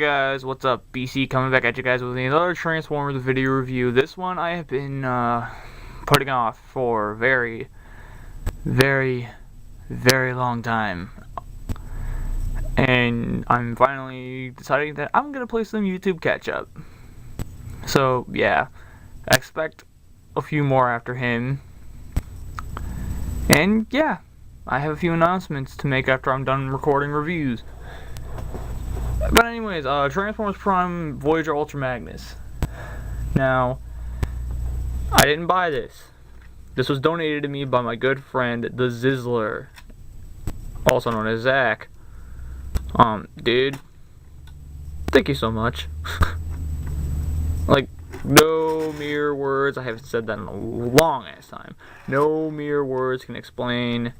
guys, what's up? BC coming back at you guys with another Transformers video review. This one I have been putting off for a very long time. And I'm finally deciding that I'm going to play some YouTube catch-up. So, yeah, expect a few more after him. And, yeah, I have a few announcements to make after I'm done recording reviews. But anyways, Transformers Prime Voyager Ultra Magnus. Now, I didn't buy this. This was donated to me by my good friend, the Zizzler, also known as Zach. Dude, thank you so much. Like, no mere words, I haven't said that in a long ass time. No mere words can explain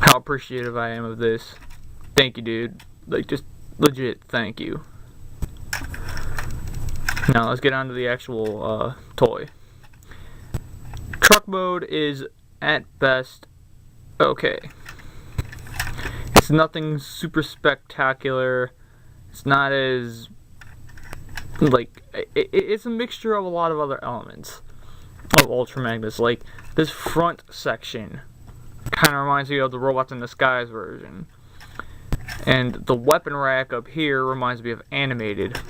how appreciative I am of this. Thank you, dude. Like, just legit, thank you. Now, let's get on to the actual, toy. Truck mode is, at best, okay. It's nothing super spectacular. It's not as, like, it's a mixture of a lot of other elements of Ultra Magnus. Like, this front section kind of reminds me of the Robots in Disguise version. And the weapon rack up here reminds me of Animated.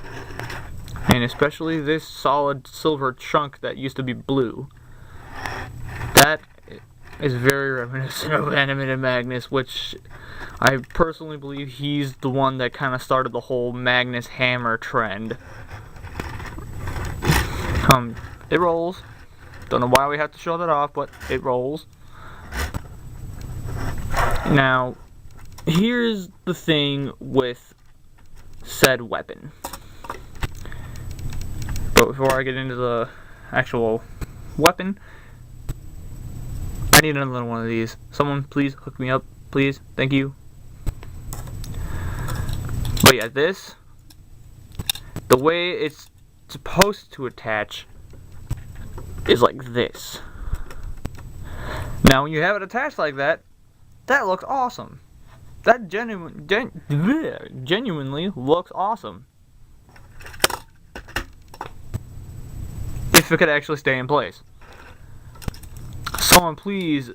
And especially this solid silver chunk that used to be blue. That is very reminiscent of Animated Magnus, which I personally believe he's the one that kind of started the whole Magnus hammer trend. It rolls. Don't know why we have to show that off, but it rolls. Now, here's the thing with said weapon. But before I get into the actual weapon, I need another one of these. Someone please hook me up, please. Thank you. But yeah, this, the way it's supposed to attach is like this. Now when you have it attached like that, that looks awesome. That genuinely looks awesome. If it could actually stay in place. Someone please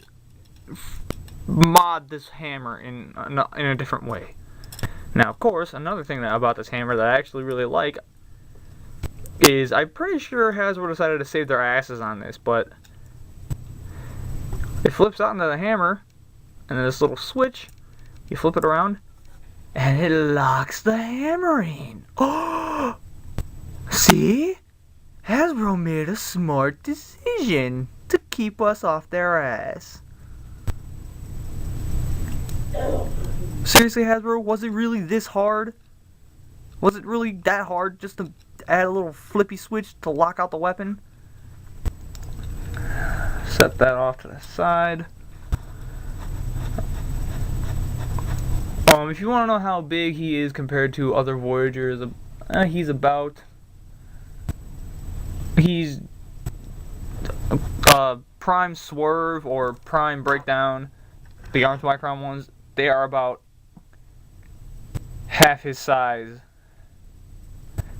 mod this hammer in a different way. Now, of course, another thing about this hammer that I actually really like is I'm pretty sure Hasbro decided to save their asses on this, but it flips out into the hammer, and then this little switch, you flip it around, and it locks the hammer in. Oh, see? Hasbro made a smart decision to keep us off their ass. Seriously, Hasbro, was it really this hard? Was it really that hard just to add a little flippy switch to lock out the weapon? Set that off to the side. If you want to know how big he is compared to other Voyagers, he's Prime Swerve or Prime Breakdown, the Arms Micron ones, they are about half his size.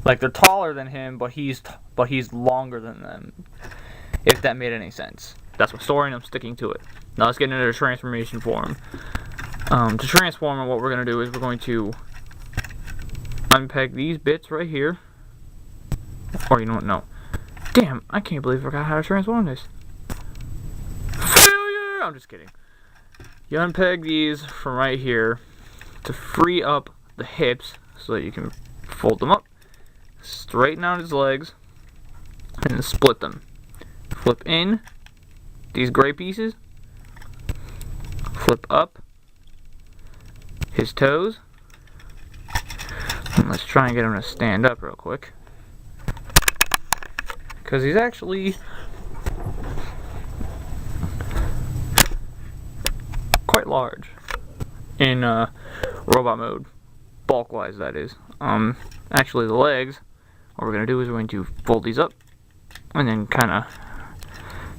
Like, they're taller than him, but he's longer than them. If that made any sense. That's my story, and I'm sticking to it. Now let's get into the transformation form. To transform him, what we're going to do is we're going to unpeg these bits right here. Or you know what? No. Damn, I can't believe I forgot how to transform this. Failure! I'm just kidding. You unpeg these from right here to free up the hips so that you can fold them up, straighten out his legs, and then split them. Flip in these gray pieces, flip up his toes, and let's try and get him to stand up real quick, because he's actually quite large in robot mode, bulk wise that is. Actually the legs, what we're going to do is we're going to fold these up and then kind of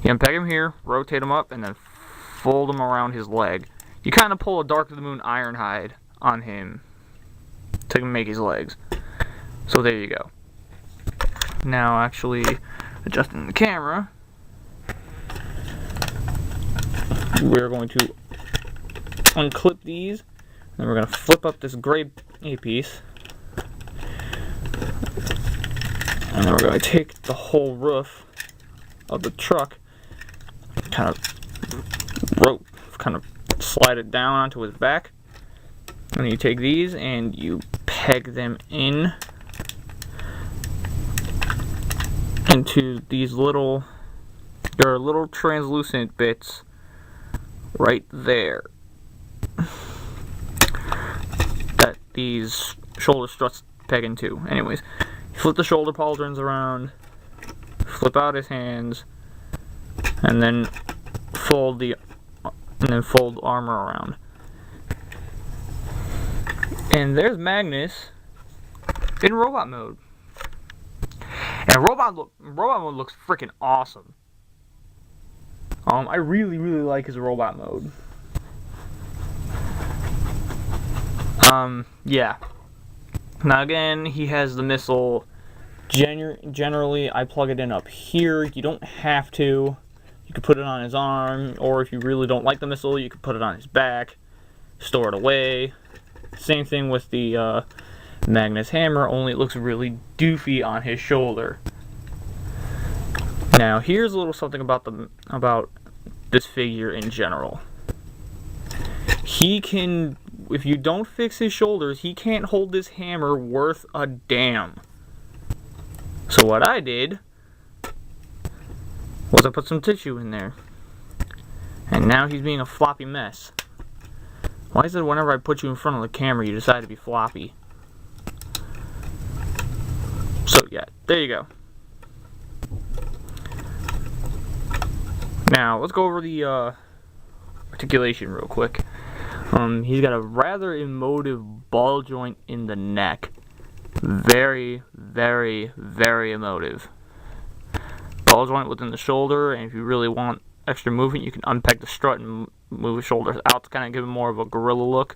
unpeg him here, rotate him up, and then fold him around his leg. You kind of pull a Dark of the Moon Ironhide on him. to make his legs. So there you go. Now actually adjusting the camera, we're going to unclip these, and we're going to flip up this gray A-piece, and then we're going to take the whole roof of the truck, kind of slide it down onto his back, and then you take these and you peg them in into these little, there are little translucent bits right there that these shoulder struts peg into. Anyways, you flip the shoulder pauldrons around, flip out his hands, and then fold the armor around. And there's Magnus in robot mode. And robot mode looks freaking awesome. I really like his robot mode. Yeah. Now again, he has the missile. Generally, I plug it in up here. You don't have to. You could put it on his arm, or if you really don't like the missile, you could put it on his back, store it away. Same thing with the Magnus hammer, only it looks really doofy on his shoulder. Now, here's a little something about this figure in general. He can, if you don't fix his shoulders, he can't hold this hammer worth a damn. So what I did was I put some tissue in there, and now he's being a floppy mess. Why is it whenever I put you in front of the camera you decide to be floppy? So yeah, there you go. Now let's go over the articulation real quick. He's got a rather emotive ball joint in the neck. Very emotive. Ball joint within the shoulder, and if you really want extra movement, you can unpeg the strut and move his shoulders out to kind of give him more of a gorilla look.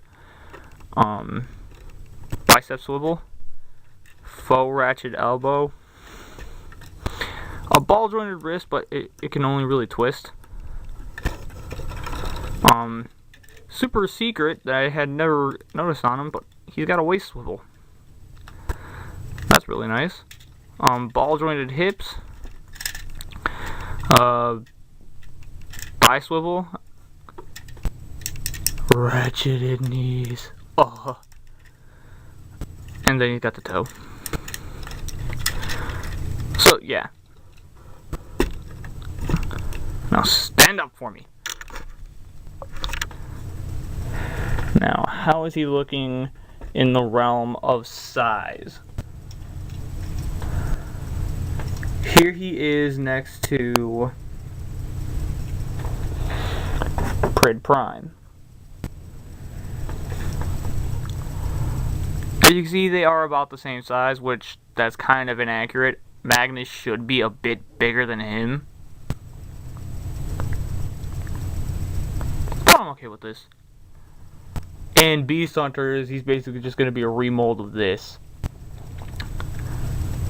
Bicep swivel, faux ratchet elbow, a ball jointed wrist, but it can only really twist. Super secret that I had never noticed on him, but he's got a waist swivel. That's really nice. Ball jointed hips, bi-swivel, ratcheted knees, and then he's got the toe. So yeah. Now stand up for me. Now, how is he looking in the realm of size? Here he is next to Prid Prime. As you can see, they are about the same size, which that's kind of inaccurate. Magnus should be a bit bigger than him. But I'm okay with this. And Beast Hunters, he's basically just going to be a remold of this.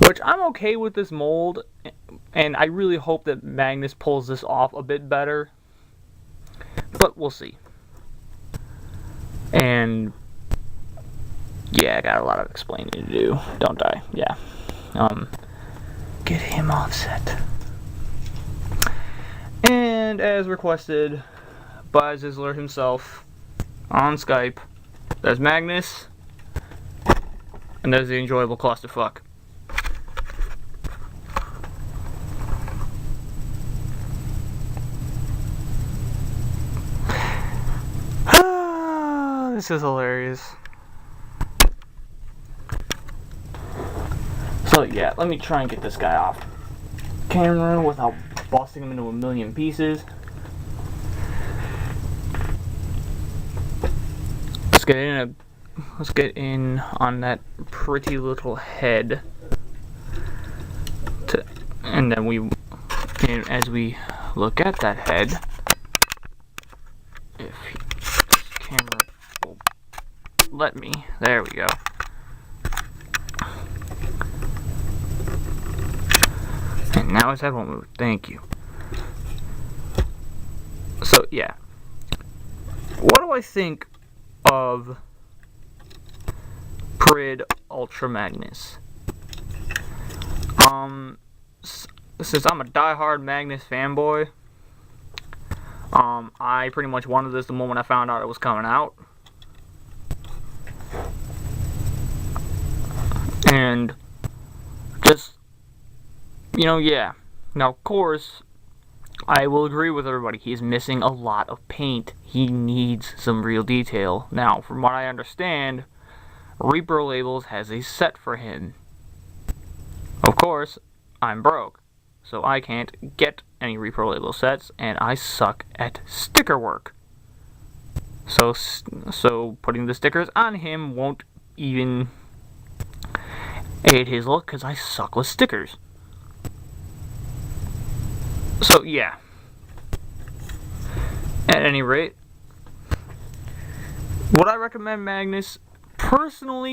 Which I'm okay with this mold, and I really hope that Magnus pulls this off a bit better. But we'll see. And yeah, I got a lot of explaining to do, don't I? Yeah. Get him offset. And as requested by Zizzler himself on Skype, there's Magnus, and there's the enjoyable clusterfuck. This is hilarious. So yeah, let me try and get this guy off camera without busting him into a million pieces. Let's get in on that pretty little head. And then as we look at that head, if this camera will let me, there we go. Now his head won't move. Thank you. So, yeah. What do I think of TFP Ultra Magnus? Since I'm a diehard Magnus fanboy, I pretty much wanted this the moment I found out it was coming out. And just, yeah. Now, of course, I will agree with everybody. He's missing a lot of paint. He needs some real detail. Now, from what I understand, Reaper Labels has a set for him. Of course, I'm broke, so I can't get any Reaper Label sets, and I suck at sticker work. So putting the stickers on him won't even aid his look, because I suck with stickers. So, yeah. At any rate, would I recommend Magnus? Personally,